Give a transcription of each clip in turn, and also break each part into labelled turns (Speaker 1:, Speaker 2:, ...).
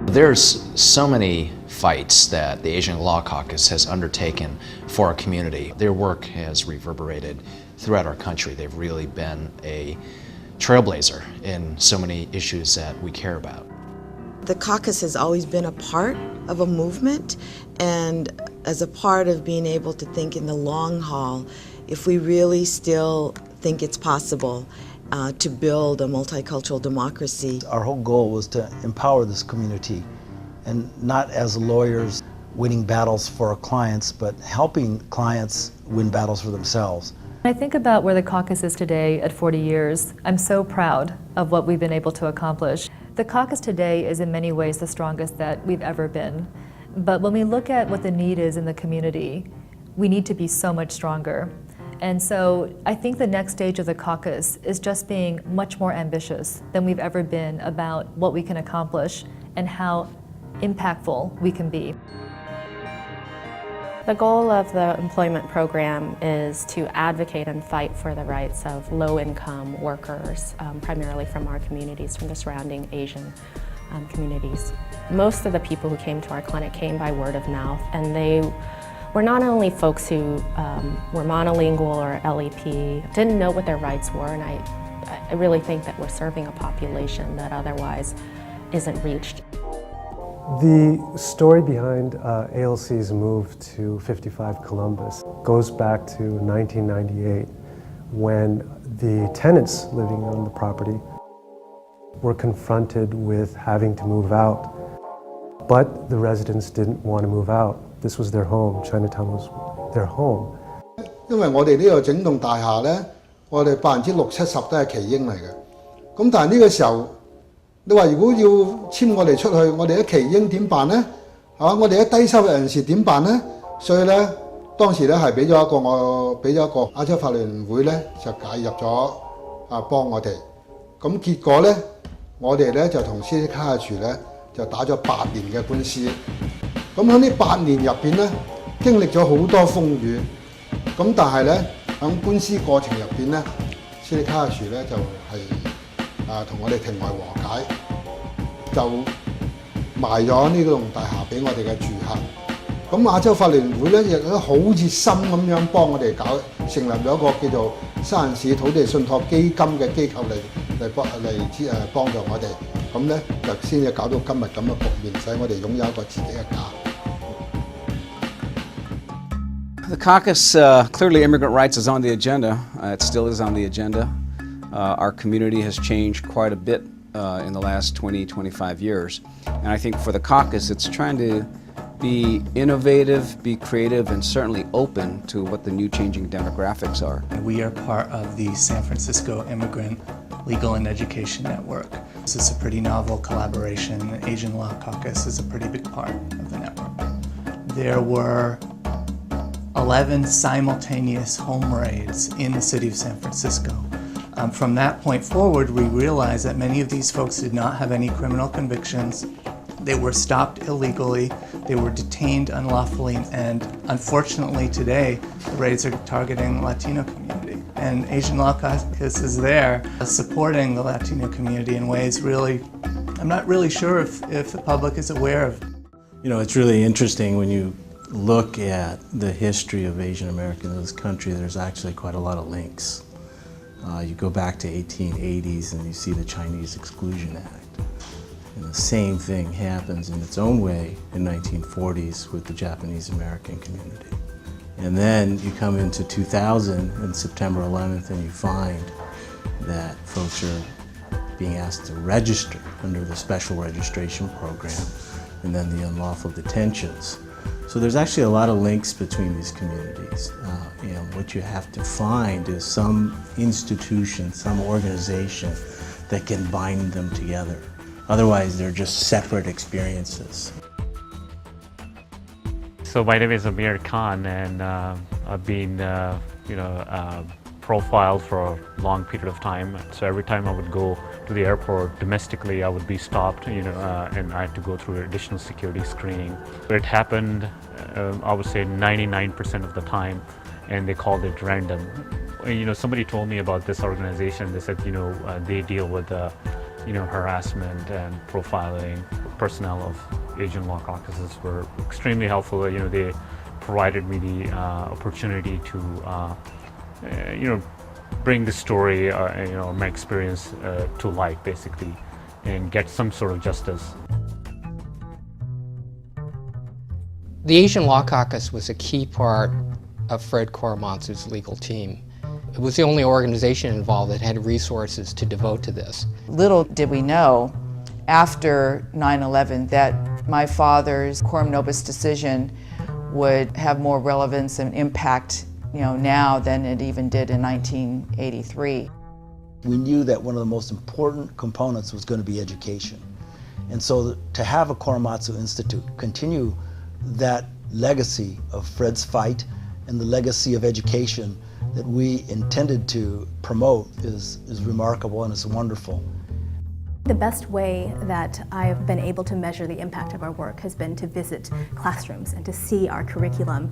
Speaker 1: There's so many fights that the Asian Law Caucus has undertaken for our community. Their work has reverberated throughout our country. They've really been a trailblazer in so many issues that we care about.
Speaker 2: The caucus has always been a part of a movement, and as a part of being able to think in the long haul, if we really still think it's possible to build a multicultural democracy.
Speaker 3: Our whole goal was to empower this community, and not as lawyers winning battles for our clients, but helping clients win battles for themselves.
Speaker 4: When I think about where the caucus is today at 40 years, I'm so proud of what we've been able to accomplish. The caucus today is in many ways the strongest that we've ever been. But when we look at what the need is in the community, we need to be so much stronger. And so I think the next stage of the caucus is just being much more ambitious than we've ever been about what we can accomplish and how impactful we can be.
Speaker 5: The goal of the employment program is to advocate and fight for the rights of low-income workers, primarily from our communities, from the surrounding Asian communities. Most of the people who came to our clinic came by word of mouth, and they were not only folks who were monolingual or LEP, didn't know what their rights were, and I really think that we're serving a population that otherwise isn't reached.
Speaker 6: The story behind ALC's move to 55 Columbus goes back to 1998, when the tenants living on the property were confronted with having to move out. But the residents didn't want to move out. This was their home. Chinatown was their home.
Speaker 7: 因為我哋呢個整棟大廈呢，我哋60%-70%都係耆英嚟嘅。咁但係呢個時候，你話如果要簽我哋出去，我哋啲耆英點辦呢？係嘛？我哋啲低收入人士點辦呢？所以呢，當時呢係俾咗一個亞洲法律聯會呢就介入咗幫我哋。咁結果呢，我哋呢就同司法卡處呢就打咗8年嘅官司。咁喺呢8年入邊呢，經歷咗好多風雨。咁但係呢，喺官司過程入邊呢，司法卡處呢就係同我哋庭外和解，就賣咗呢棟大廈俾我哋嘅住客。咁亞洲法律聯會呢亦都好熱心咁樣幫我哋成立咗一個叫做沙蘭市土地信託基金嘅機構嚟幫助我哋。咁呢就先至搞到今日咁嘅局面，使我哋擁有一個自己嘅家。
Speaker 8: The caucus, clearly immigrant rights is on the agenda. It still is on the agenda. Our community has changed quite a bit in the last 20-25 years. And I think for the caucus, it's trying to be innovative, be creative, and certainly open to what the new changing demographics are.
Speaker 9: We are part of the San Francisco Immigrant Legal and Education Network. This is a pretty novel collaboration. The Asian Law Caucus is a pretty big part of the network. There were 11 simultaneous home raids in the city of San Francisco. From that point forward, we realized that many of these folks did not have any criminal convictions. They were stopped illegally, they were detained unlawfully, and unfortunately today, the raids are targeting the Latino community. And Asian Law Caucus is there supporting the Latino community in ways really, I'm not really sure if the public is aware of.
Speaker 10: You know, it's really interesting when you look at the history of Asian Americans in this country, there's actually quite a lot of links. You go back to 1880s and you see the Chinese Exclusion Act. And the same thing happens in its own way in 1940s with the Japanese American community. And then you come into 2000 and September 11th and you find that folks are being asked to register under the special registration program and then the unlawful detentions. So there's actually a lot of links between these communities. And what you have to find is some institution, some organization that can bind them together. Otherwise, they're just separate experiences.
Speaker 11: So my name is Amir Khan, and I've been, profiled for a long period of time. So every time I would go to the airport domestically, I would be stopped, and I had to go through additional security screening. It happened, I would say 99% of the time, and they called it random. Somebody told me about this organization. They said, they deal with harassment and profiling. Personnel of Asian Law Caucuses were extremely helpful. They provided me the opportunity to, bring the story, my experience to light, basically, and get some sort of justice.
Speaker 12: The Asian Law Caucus was a key part of Fred Korematsu's legal team. It was the only organization involved that had resources to devote to this.
Speaker 13: Little did we know after 9/11 that my father's quorum nobis decision would have more relevance and impact now than it even did in 1983.
Speaker 3: We knew that one of the most important components was going to be education. And so to have a Korematsu Institute continue that legacy of Fred's fight and the legacy of education that we intended to promote is remarkable and is wonderful.
Speaker 14: The best way that I've been able to measure the impact of our work has been to visit classrooms and to see our curriculum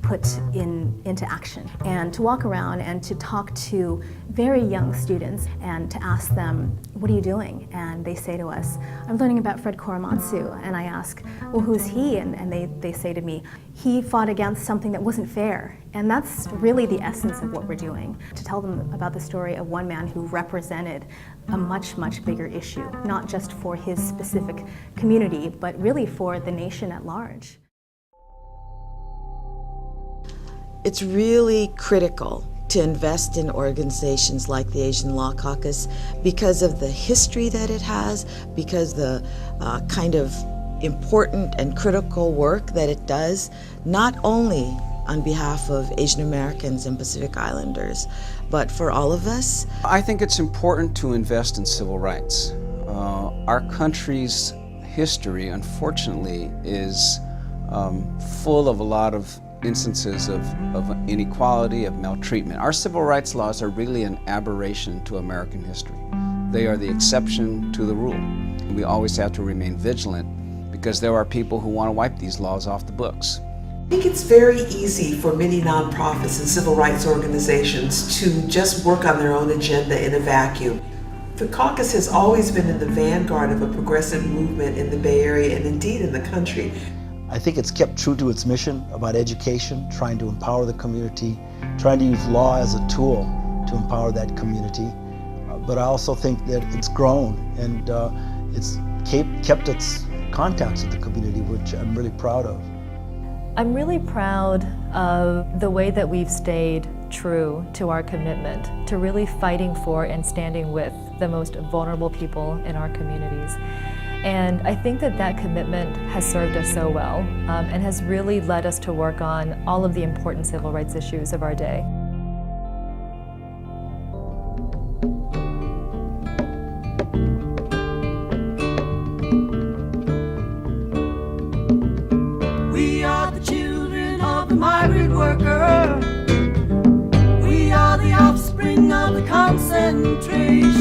Speaker 14: put into action, and to walk around and to talk to very young students and to ask them, what are you doing? And they say to us, I'm learning about Fred Korematsu. And I ask, well, who's he? And they say to me, he fought against something that wasn't fair. And that's really the essence of what we're doing, to tell them about the story of one man who represented a much, much bigger issue, not just for his specific community, but really for the nation at large.
Speaker 2: It's really critical to invest in organizations like the Asian Law Caucus because of the history that it has, because the kind of important and critical work that it does, not only on behalf of Asian Americans and Pacific Islanders, but for all of us.
Speaker 8: I think it's important to invest in civil rights. Our country's history, unfortunately, is full of a lot of instances of inequality, of maltreatment. Our civil rights laws are really an aberration to American history. They are the exception to the rule. We always have to remain vigilant because there are people who want to wipe these laws off the books.
Speaker 15: I think it's very easy for many nonprofits and civil rights organizations to just work on their own agenda in a vacuum. The caucus has always been in the vanguard of a progressive movement in the Bay Area and indeed in the country.
Speaker 3: I think it's kept true to its mission about education, trying to empower the community, trying to use law as a tool to empower that community. But I also think that it's grown and it's kept its contacts with the community, which I'm really proud of.
Speaker 4: I'm really proud of the way that we've stayed true to our commitment to really fighting for and standing with the most vulnerable people in our communities. And I think that that commitment has served us so well and has really led us to work on all of the important civil rights issues of our day.
Speaker 16: We are the children of the migrant worker. We are the offspring of the concentration.